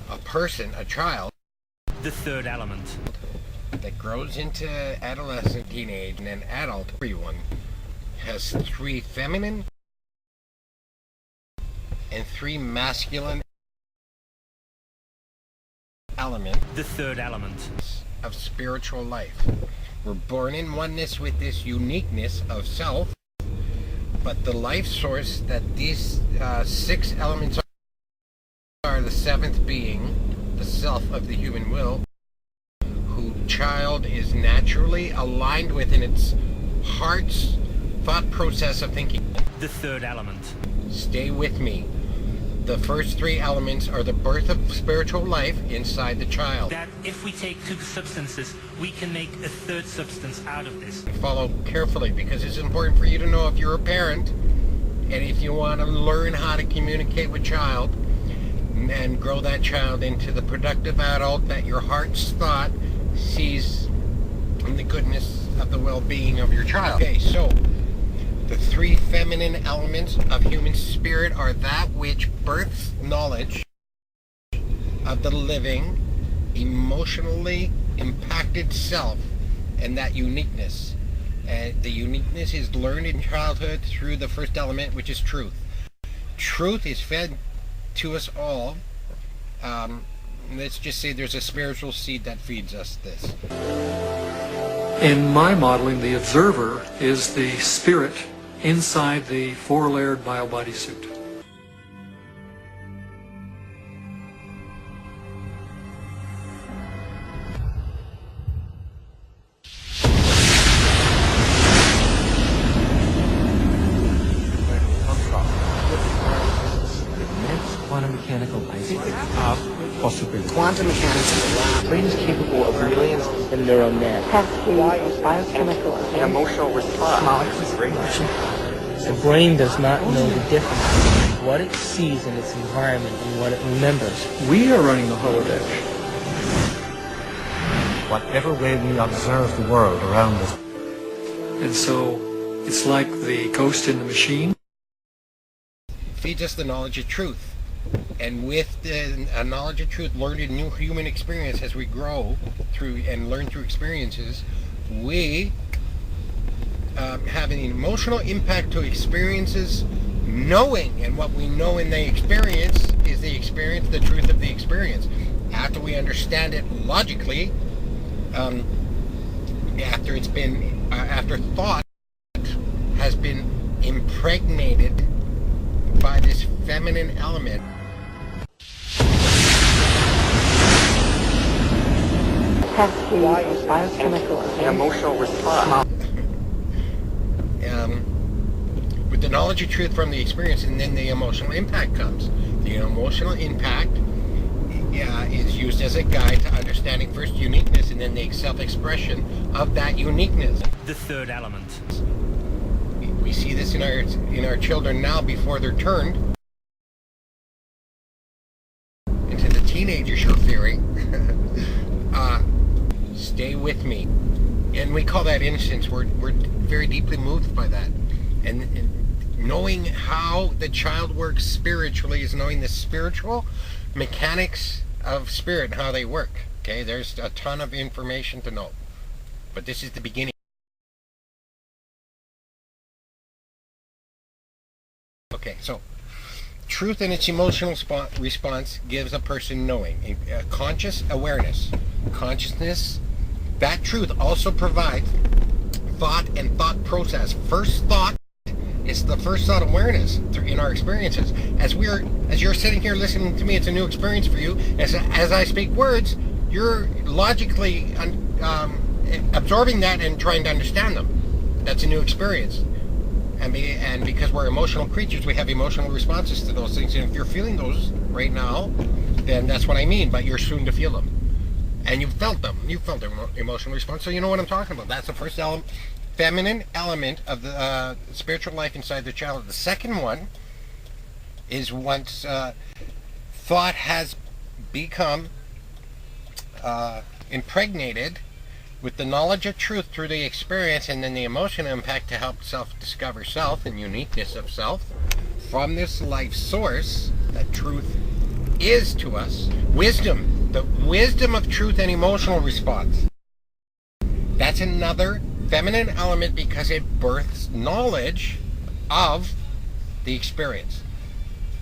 A person, a child, the third element, that grows into adolescent, teenage, and then adult, everyone has 3 feminine and 3 masculine elements the third element, of spiritual life. We're born in oneness with this uniqueness of self, but the life source that these 6 elements are, the 7th being, the self of the human will, who child is naturally aligned with in its heart's thought process of thinking. the third element, Stay with me. The first 3 elements are the birth of spiritual life inside the child. that if we take 2 substances, we can make a third substance out of this. Follow carefully, because it's important for you to know if you're a parent and if you want to learn how to communicate with child and grow that child into the productive adult that your heart's thought sees in the goodness of the well-being of your child. Okay, so the 3 feminine elements of human spirit are that which births knowledge of the living, emotionally impacted self, and that uniqueness. And the uniqueness is learned in childhood through the first element, which is truth. Truth is fed to us all. Let's just say there's a spiritual seed that feeds us this. In my modeling, the observer is the spirit inside the 4-layered bio-body suit. Quantum mechanical bicycle of possibility. Quantum mechanics of the lab. Brain is capable of millions of neural nets. Biochemical and emotional response. The brain does not know the difference between what it sees in its environment and what it remembers. We are running the holodeck. Whatever way we observe the world around us. And so it's like the ghost in the machine. Feeds us the knowledge of truth. And with the knowledge of truth learned in new human experience, as we grow through and learn through experiences, we have an emotional impact to experiences, knowing, and what we know in the experience is the experience, the truth of the experience. After we understand it logically, after it's been, after thought has been impregnated by this feminine element. Biochemical and emotional response. With the knowledge of truth from the experience, and then the emotional impact comes. The emotional impact is used as a guide to understanding first uniqueness and then the self-expression of that uniqueness. The third element, we see this in our children now before they're turned into the teenager show theory. Stay with me, and we call that innocence. We're very deeply moved by that, and knowing how the child works spiritually is knowing the spiritual mechanics of spirit and how they work. Okay, there's a ton of information to know, but this is the beginning. Okay, so truth and its emotional response gives a person knowing, conscious awareness. Consciousness, that truth also provides thought and thought process. First thought is the first thought awareness in our experiences. As you're sitting here listening to me, it's a new experience for you. As I speak words, you're logically absorbing that and trying to understand them. That's a new experience. And because we're emotional creatures, we have emotional responses to those things. And if you're feeling those right now, then that's what I mean, but you're soon to feel them. And you've felt them. You felt their emotional response, so you know what I'm talking about. That's the first feminine element of the spiritual life inside the child. The second one is once thought has become impregnated with the knowledge of truth through the experience, and then the emotional impact to help self-discover self and uniqueness of self from this life source, that truth is to us wisdom, the wisdom of truth and emotional response. That's another feminine element because it births knowledge of the experience.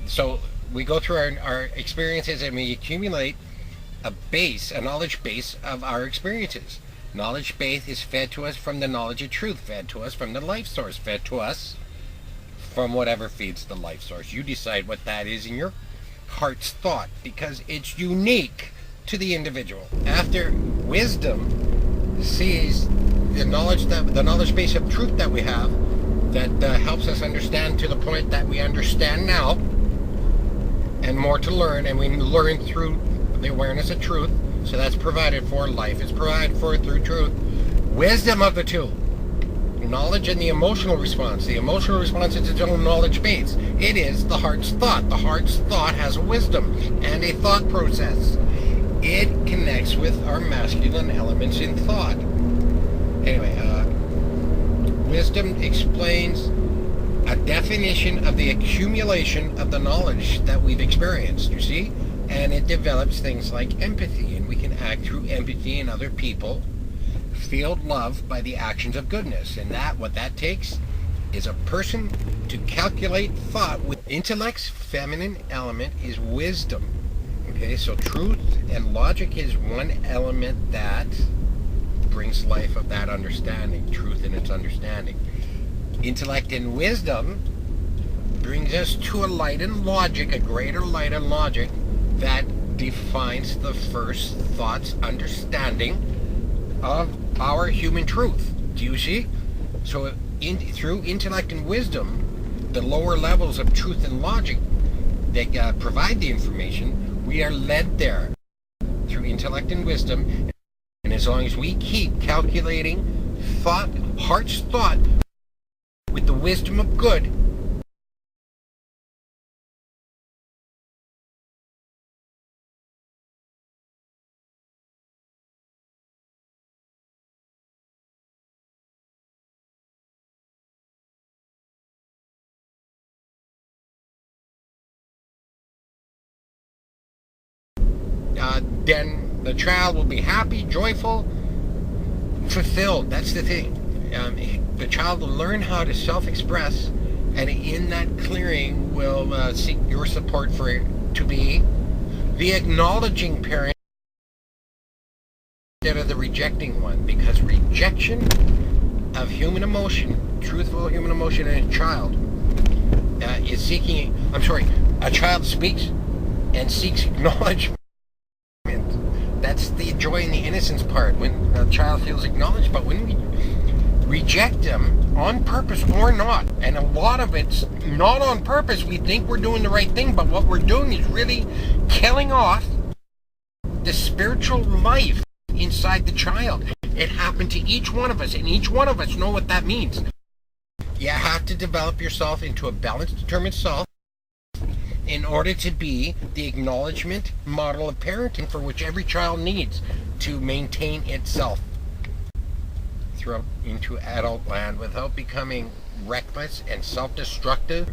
So we go through our experiences and we accumulate a knowledge base of our experiences. Knowledge base is fed to us from the knowledge of truth, fed to us from the life source, fed to us from whatever feeds the life source. You decide what that is in your heart's thought because it's unique to the individual. After wisdom sees the knowledge base of truth that we have that helps us understand to the point that we understand now and more to learn, and we learn through the awareness of truth. So that's provided for. Life is provided for through truth. Wisdom of the two. Knowledge and the emotional response. The emotional response is its own knowledge base. It is the heart's thought. The heart's thought has wisdom and a thought process. It connects with our masculine elements in thought. Anyway, wisdom explains a definition of the accumulation of the knowledge that we've experienced, you see? And it develops things like empathy, and we can act through empathy in other people, feel love by the actions of goodness. And what that takes is a person to calculate thought with intellect's feminine element is wisdom. Okay, so truth and logic is one element that brings life of that understanding, truth in its understanding. Intellect and wisdom brings us to a light and logic, a greater light and logic that defines the first thought's understanding of our human truth. Do you see? So through intellect and wisdom, the lower levels of truth and logic that provide the information, we are led there through intellect and wisdom. And as long as we keep calculating thought, heart's thought, with the wisdom of good, then the child will be happy, joyful, fulfilled. That's the thing. The child will learn how to self-express, and in that clearing will seek your support for it to be the acknowledging parent instead of the rejecting one, because rejection of human emotion, truthful human emotion in a child, is seeking, a child speaks and seeks acknowledgement. That's the joy and the innocence part, when a child feels acknowledged. But when we reject them on purpose or not, and a lot of it's not on purpose, we think we're doing the right thing, but what we're doing is really killing off the spiritual life inside the child. It happened to each one of us, and each one of us know what that means. You have to develop yourself into a balanced, determined self in order to be the acknowledgement model of parenting for which every child needs to maintain itself throughout into adult land without becoming reckless and self-destructive.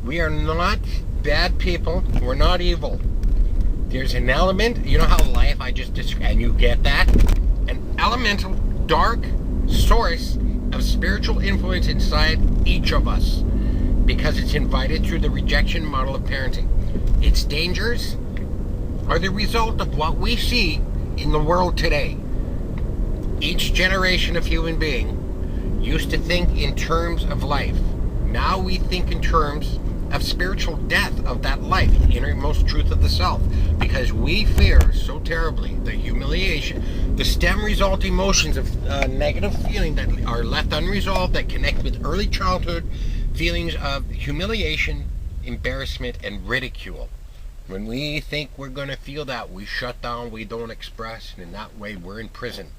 We are not bad people. We're not evil. There's an element, you know how life I just described, and you get that? An elemental, dark source of spiritual influence inside each of us, because it's invited through the rejection model of parenting. Its dangers are the result of what we see in the world today. Each generation of human being used to think in terms of life. Now we think in terms of spiritual death of that life, the innermost truth of the self, because we fear so terribly the humiliation, the stem result emotions of negative feeling that are left unresolved, that connect with early childhood feelings of humiliation, embarrassment, and ridicule. When we think we're going to feel that, we shut down, we don't express, and in that way we're in prison.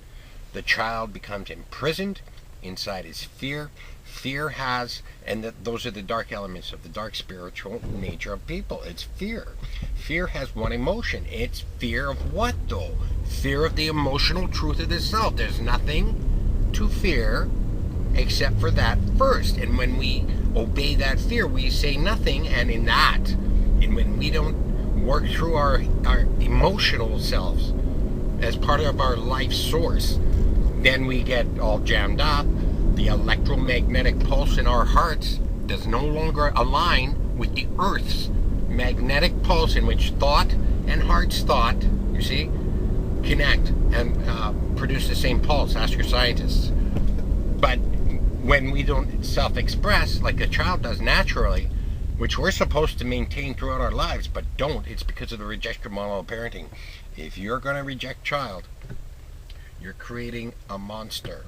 The child becomes imprisoned inside his fear. Fear has, and those are the dark elements of the dark spiritual nature of people. It's fear. Fear has one emotion. It's fear of what, though? Fear of the emotional truth of the self. There's nothing to fear except for that first. And when we obey that fear, we say nothing, and in that, and when we don't work through our emotional selves as part of our life source, then we get all jammed up. The electromagnetic pulse in our hearts does no longer align with the Earth's magnetic pulse, in which thought and heart's thought, you see, connect and produce the same pulse. Ask your scientists. But when we don't self-express like a child does naturally, which we're supposed to maintain throughout our lives, but don't, it's because of the rejection model of parenting. If you're going to reject child, you're creating a monster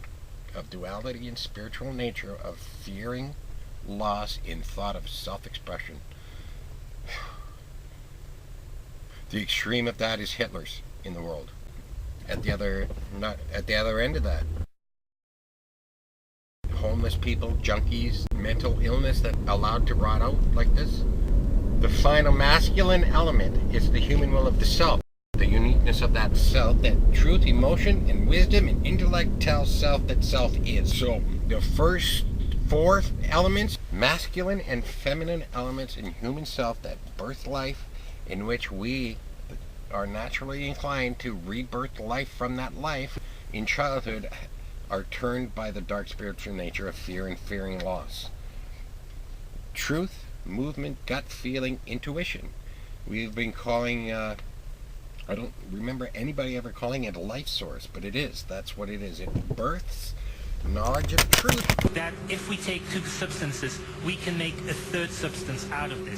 of duality and spiritual nature, of fearing loss in thought of self-expression. The extreme of that is Hitler's in the world. At the other end of that, homeless people, junkies, mental illness that allowed to rot out like this. The final masculine element is the human will of the self. The uniqueness of that self, that truth, emotion, and wisdom and intellect tell self that self is. So the first four elements, masculine and feminine elements in human self that birth life, in which we are naturally inclined to rebirth life from that life in childhood, are turned by the dark spiritual nature of fear and fearing loss. Truth, movement, gut feeling, intuition. We've been calling, I don't remember anybody ever calling it a life source, but it is. That's what it is. It births knowledge of truth. That if we take two substances, we can make a third substance out of this.